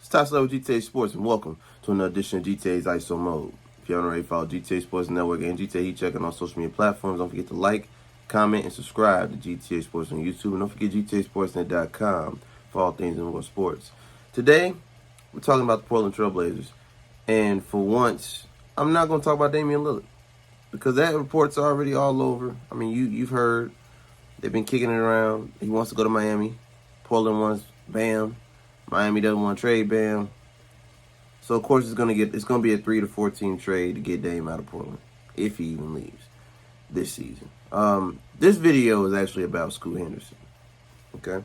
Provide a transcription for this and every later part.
It's Slatter with GTA Sports, and welcome to another edition of GTA's ISO Mode. If you haven't already followed GTA Sports Network and GTA Heat Check on all social media platforms, don't forget to like, comment, and subscribe to GTA Sports on YouTube. And don't forget GTASportsNet.com for all things in more sports. Today, we're talking about the Portland Trailblazers. And for once, I'm not going to talk about Damian Lillard, because that report's already all over. I mean, you've heard. They've been kicking it around. He wants to go to Miami. Portland wants Bam. Miami doesn't want to trade Bam. So, of course, it's going to be a 3 to 4 team trade to get Dame out of Portland, if he even leaves this season. This video is actually about Scoot Henderson, okay,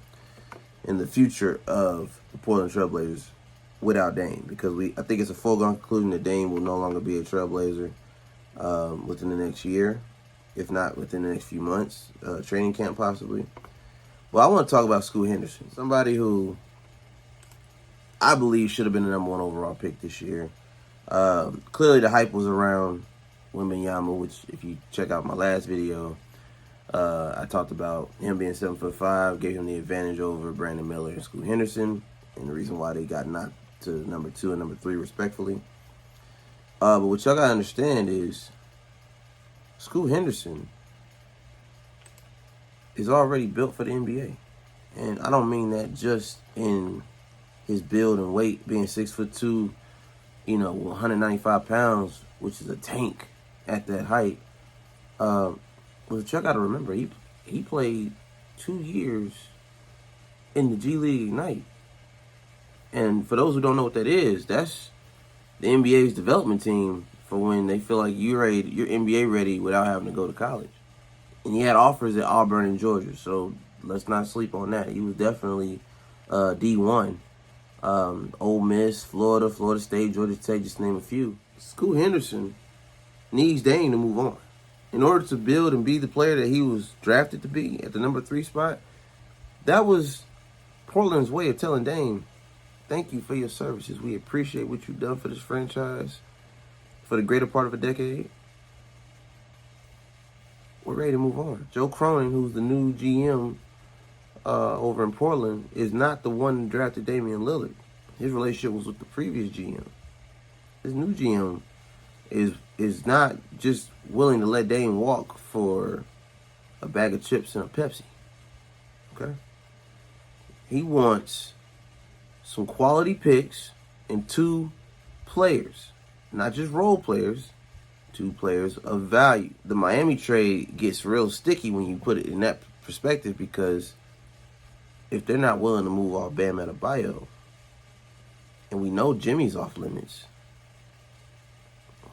and the future of the Portland Trailblazers without Dame, because I think it's a foregone conclusion that Dame will no longer be a Trailblazer within the next year, if not within the next few months, training camp possibly. Well, I want to talk about Scoot Henderson, somebody who I believe should have been the number 1 overall pick this year. Clearly, the hype was around Wembanyama, which, if you check out my last video, I talked about him being 7'5", gave him the advantage over Brandon Miller and Scoot Henderson, and the reason why they got knocked to number 2 and number 3, respectfully. But what y'all got to understand is Scoot Henderson is already built for the NBA. And I don't mean that just in his build and weight, being 6'2", 195 pounds, which is a tank at that height. But y'all got to remember, he played 2 years in the G League Ignite. And for those who don't know what that is, that's the NBA's development team for when they feel like you're NBA ready without having to go to college. And he had offers at Auburn and Georgia, so let's not sleep on that. He was definitely D1. Ole Miss, Florida, Florida State, Georgia Tech, just to name a few. Scoot Henderson needs Dame to move on. In order to build and be the player that he was drafted to be at the number 3 spot, that was Portland's way of telling Dame, thank you for your services. We appreciate what you've done for this franchise for the greater part of a decade. We're ready to move on. Joe Cronin, who's the new GM over in Portland, is not the one that drafted Damian Lillard. His relationship was with the previous GM. His new GM is not just willing to let Dame walk for a bag of chips and a Pepsi. Okay? He wants some quality picks and 2 players, not just role players, 2 players of value. The Miami trade gets real sticky when you put it in that perspective, because if they're not willing to move off Bam Adebayo, and we know Jimmy's off limits,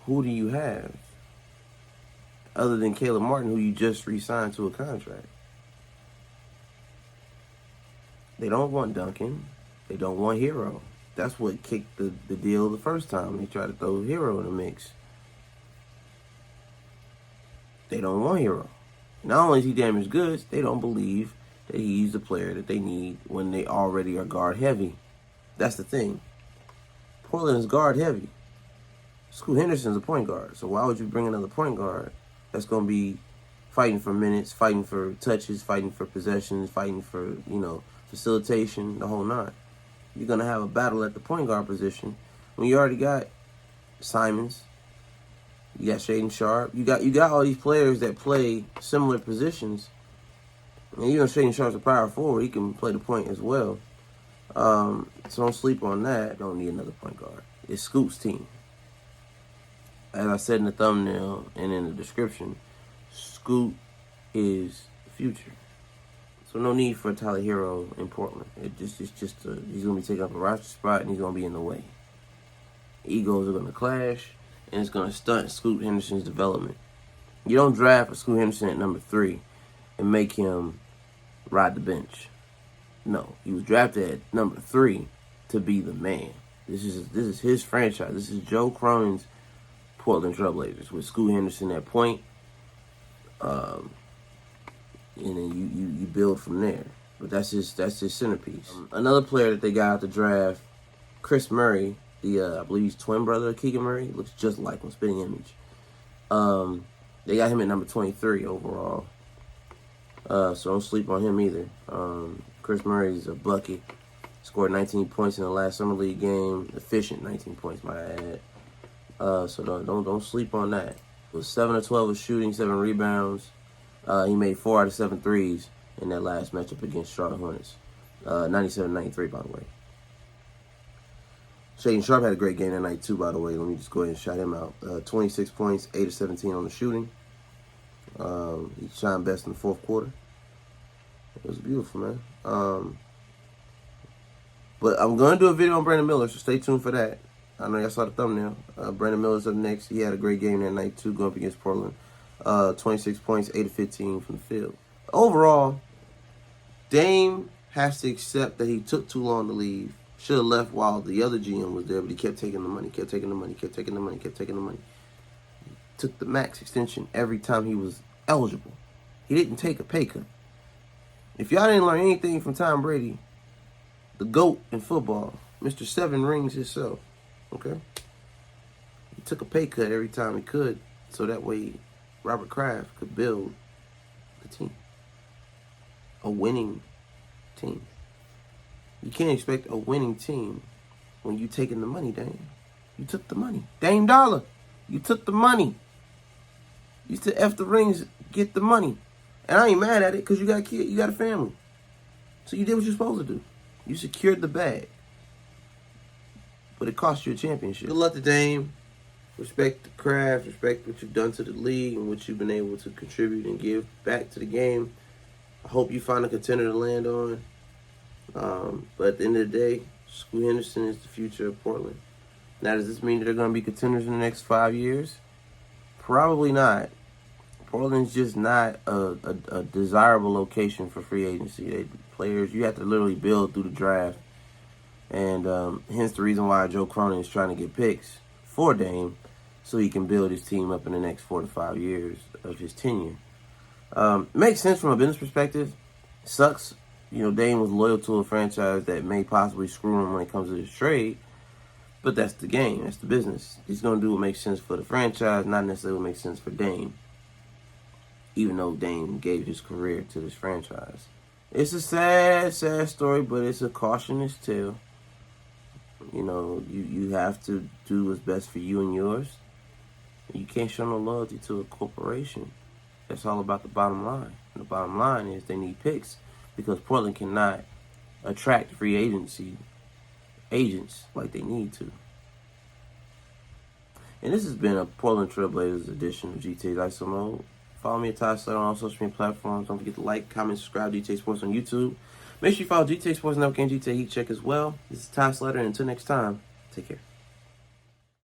who do you have other than Caleb Martin, who you just re-signed to a contract? They don't want Duncan. They don't want Hero. That's what kicked the deal the first time. They tried to throw Hero in the mix. They don't want Hero. Not only is he damaged goods, they don't believe that he's the player that they need when they already are guard heavy. That's the thing. Portland is guard heavy. Scoot Henderson's a point guard, so why would you bring another point guard that's going to be fighting for minutes, fighting for touches, fighting for possessions, fighting for, facilitation, the whole 9? You're going to have a battle at the point guard position when you already got Simons, you got Shaden Sharp, you got all these players that play similar positions. And even Shaden Sharp's a power forward, he can play the point as well. So don't sleep on that. Don't need another point guard. It's Scoot's team. As I said in the thumbnail and in the description, Scoot is the future. So no need for Tyler Hero in Portland. He's going to be taking up a roster spot, and he's going to be in the way. Egos are going to clash, and it's going to stunt Scoot Henderson's development. You don't draft a Scoot Henderson at number 3 and make him ride the bench. No, he was drafted at number 3 to be the man. This is his franchise. This is Joe Cronin's Portland Trailblazers with Scoot Henderson at point. And then you build from there. But that's his centerpiece. Another player that they got out the draft, Chris Murray, I believe he's twin brother of Keegan Murray, looks just like him, spitting image. They got him at number 23 overall. So don't sleep on him either. Chris Murray's a bucket. Scored 19 points in the last Summer League game. Efficient 19 points, might I add. So don't sleep on that. It was 7 of 12 with shooting, 7 rebounds. He made 4 out of 7 threes in that last matchup against Charlotte Hornets. 97-93, by the way. Shaden Sharp had a great game that night, too, by the way. Let me just go ahead and shout him out. 26 points, 8 of 17 on the shooting. He shined best in the fourth quarter. It was beautiful, man. But I'm going to do a video on Brandon Miller, so stay tuned for that. I know y'all saw the thumbnail. Brandon Miller's up next. He had a great game that night, too, going up against Portland. 26 points, 8 of 15 from the field. Overall, Dame has to accept that he took too long to leave. Should have left while the other GM was there, but he kept taking the money, kept taking the money, kept taking the money, kept taking the money. He took the max extension every time he was eligible. He didn't take a pay cut. If y'all didn't learn anything from Tom Brady, the GOAT in football, Mr. 7 Rings himself, okay? He took a pay cut every time he could, so that way Robert Kraft could build the team. A winning team. You can't expect a winning team when you taking the money, Dame. You took the money. Dame Dollar, you took the money. You said F the rings, get the money. And I ain't mad at it because you got a kid, you got a family. So you did what you're supposed to do. You secured the bag. But it cost you a championship. Good luck to Dame. Respect the craft, respect what you've done to the league and what you've been able to contribute and give back to the game. I hope you find a contender to land on. But at the end of the day, Squires Henderson is the future of Portland. Now, does this mean that they're going to be contenders in the next 5 years? Probably not. Portland's just not a desirable location for free agency. Players, you have to literally build through the draft. And hence the reason why Joe Cronin is trying to get picks for Dame so he can build his team up in the next 4 to 5 years of his tenure. Makes sense from a business perspective. Sucks. You know, Dame was loyal to a franchise that may possibly screw him when it comes to his trade. But that's the game. That's the business. He's going to do what makes sense for the franchise, not necessarily what makes sense for Dame. Even though Dame gave his career to this franchise. It's a sad, sad story, but it's a cautionous tale. You know, you have to do what's best for you and yours. You can't show no loyalty to a corporation. That's all about the bottom line. And the bottom line is they need picks because Portland cannot attract free agency agents like they need to. And this has been a Portland Trailblazers edition of GTA's ISO Mode. Follow me at Slatter on all social media platforms. Don't forget to like, comment, subscribe to GTA Sports on YouTube. Make sure you follow GTA Sports Network and GTA Heat Check as well. This is Slatter, and until next time, take care.